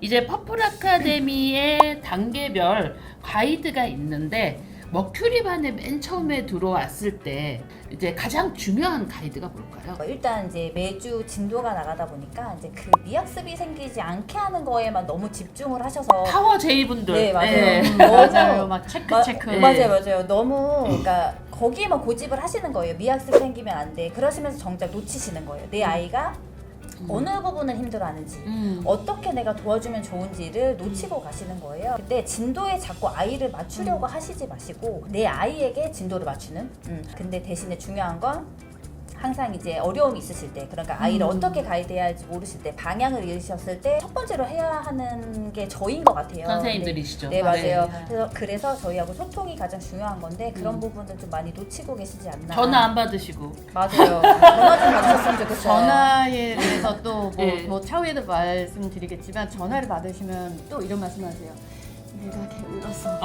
이제 퍼플 아카데미의 단계별 가이드가 있는데 머큐리반에 맨 처음에 들어왔을 때 이제 가장 중요한 가이드가 뭘까요? 일단 이제 매주 진도가 나가다 보니까 이제 그 미학습이 생기지 않게 하는 거에만 너무 집중을 하셔서 파워 J분들. 네, 맞아요. 네. 맞아요. 막 체크. 네. 맞아요. 너무 그러니까 거기에만 고집을 하시는 거예요. 미학습 생기면 안 돼. 그러시면서 정작 놓치시는 거예요. 내 아이가 어느 부분을 힘들어하는지 어떻게 내가 도와주면 좋은지를 놓치고 가시는 거예요. 근데 진도에 자꾸 아이를 맞추려고 하시지 마시고 내 아이에게 진도를 맞추는 근데 대신에 중요한 건 항상 이제 어려움이 있으실 때, 그러니까 아이를 어떻게 가이드해야 할지 모르실 때, 방향을 잃으셨을 때 첫 번째로 해야 하는 게 저인 것 같아요. 선생님들이시죠. 네, 맞아요. 네. 그래서 저희하고 소통이 가장 중요한 건데 그런 부분을 좀 많이 놓치고 계시지 않나. 전화 안 받으시고. 맞아요. 전화 좀 받으셨으면 좋겠어요. 전화에 대해서 또 네. 뭐 차후에도 말씀드리겠지만 전화를 받으시면 또 이런 말씀하세요. 내가 게을러서.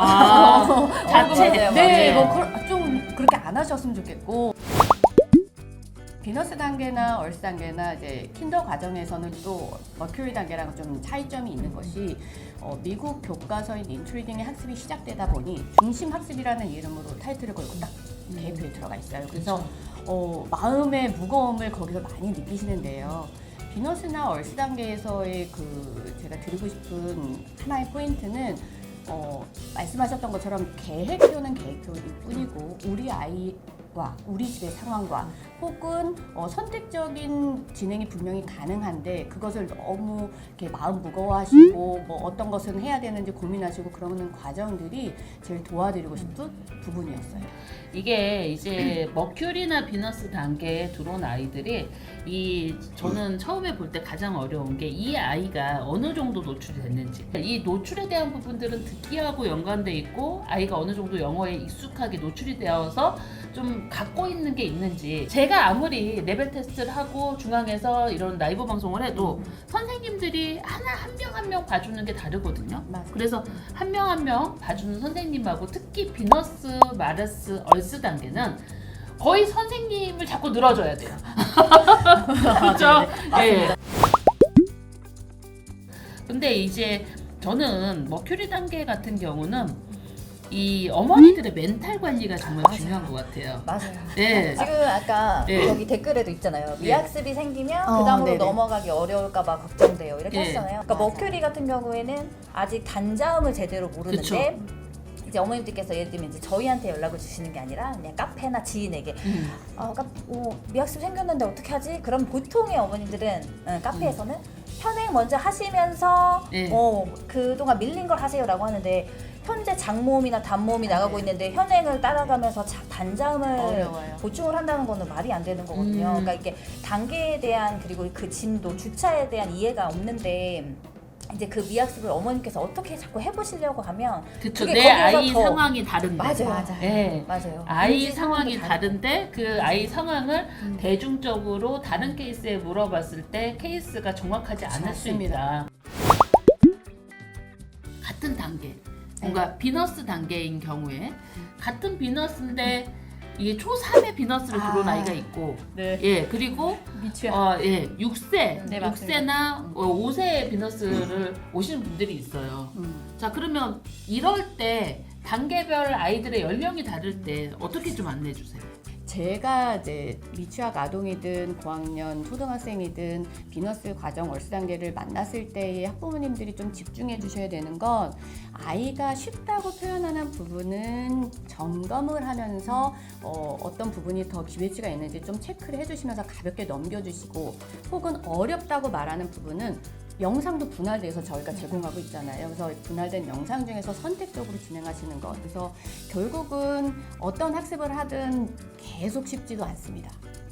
자체. 맞아요. 네, 맞아요. 뭐 좀 그렇게 안 하셨으면 좋겠고. 비너스 단계나 얼스 단계나 이제 킨더 과정에서는 또 머큐리 단계랑 좀 차이점이 있는 것이 미국 교과서인 인트리딩의 학습이 시작되다 보니 중심 학습이라는 이름으로 타이틀을 걸고 딱 계획표에 들어가 있어요. 그래서 마음의 무거움을 거기서 많이 느끼시는데요. 비너스나 얼스 단계에서의 제가 드리고 싶은 하나의 포인트는 말씀하셨던 것처럼 계획표는 계획표일 뿐이고 우리 아이와 우리 집의 상황과 혹은 선택적인 진행이 분명히 가능한데 그것을 너무 이렇게 마음 무거워하시고 뭐 어떤 것은 해야 되는지 고민하시고 그러는 과정들이 제일 도와드리고 싶은 부분이었어요. 이게 이제 머큐리나 비너스 단계에 들어온 아이들이 저는 처음에 볼 때 가장 어려운 게 이 아이가 어느 정도 노출이 됐는지, 이 노출에 대한 부분들은 듣기하고 연관돼 있고 아이가 어느 정도 영어에 익숙하게 노출이 되어서 좀 갖고 있는 게 있는지, 제가 아무리 레벨 테스트를 하고 중앙에서 이런 라이브 방송을 해도 선생님들이 한 명 한 명 봐주는 게 다르거든요. 맞아요. 그래서 한 명 한 명 봐주는 선생님하고 특히 비너스, 마르스, 얼스 단계는 거의 선생님을 자꾸 늘어줘야 돼요. 그렇죠? 네. 근데 이제 저는 머큐리 단계 같은 경우는 이 어머니들의 멘탈 관리가 정말 중요한 것 같아요. 맞아요. 네. 지금 아까 네. 여기 댓글에도 있잖아요. 미학습이 생기면 어, 그 다음으로 네네. 넘어가기 어려울까봐 걱정돼요. 이렇게 네. 하시잖아요. 그러니까 맞아요. 머큐리 같은 경우에는 아직 단자음을 제대로 모르는데 이제 어머님들께서 예를 들면 이제 저희한테 연락을 주시는 게 아니라 그냥 카페나 지인에게 미학습 생겼는데 어떻게 하지? 그럼 보통의 어머님들은 카페에서는 현행 먼저 하시면서 네. 그동안 밀린 걸 하세요라고 하는데 현재 장모음이나 단모음이 나가고 있는데 현행을 따라가면서 단자음을 어려워요. 보충을 한다는 거는 말이 안 되는 거거든요. 그러니까 이게 단계에 대한 그리고 그 진도, 주차에 대한 이해가 없는데 이제 그 미학습을 어머님께서 어떻게 자꾸 해보시려고 하면 그쵸. 그게 내 거기서 아이 더- 상황이 다른데. 맞아요. 네. 맞아요. 아이 인지 상황이 상황도 다른데 그 아이 상황을 대중적으로 다른 케이스에 물어봤을 때 케이스가 정확하지 않을 수 있다. 같은 단계, 뭔가 비너스 단계인 경우에 같은 비너스인데 이게 초3의 비너스를 들어온 아이가 있고, 네. 예, 그리고 미취학. 6세, 네, 6세나 5세의 비너스를 오시는 분들이 있어요. 자, 그러면 이럴 때 단계별 아이들의 연령이 다를 때 어떻게 좀 안내해 주세요? 제가 이제 미취학 아동이든 고학년 초등학생이든 비너스 과정 얼스 단계를 만났을 때의 학부모님들이 좀 집중해 주셔야 되는 건 아이가 쉽다고 표현하는 부분은 점검을 하면서 어떤 부분이 더 기회치가 있는지 좀 체크를 해주시면서 가볍게 넘겨주시고 혹은 어렵다고 말하는 부분은 영상도 분할돼서 저희가 제공하고 있잖아요. 그래서 분할된 영상 중에서 선택적으로 진행하시는 것. 그래서 결국은 어떤 학습을 하든 계속 쉽지도 않습니다.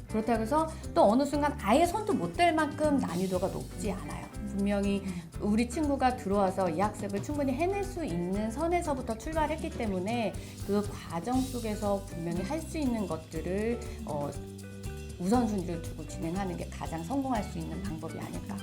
그렇다고 해서 또 어느 순간 아예 손도 못 댈 만큼 난이도가 높지 않아요. 분명히 우리 친구가 들어와서 이 학습을 충분히 해낼 수 있는 선에서부터 출발했기 때문에 그 과정 속에서 분명히 할 수 있는 것들을 우선순위를 두고 진행하는 게 가장 성공할 수 있는 방법이 아닐까.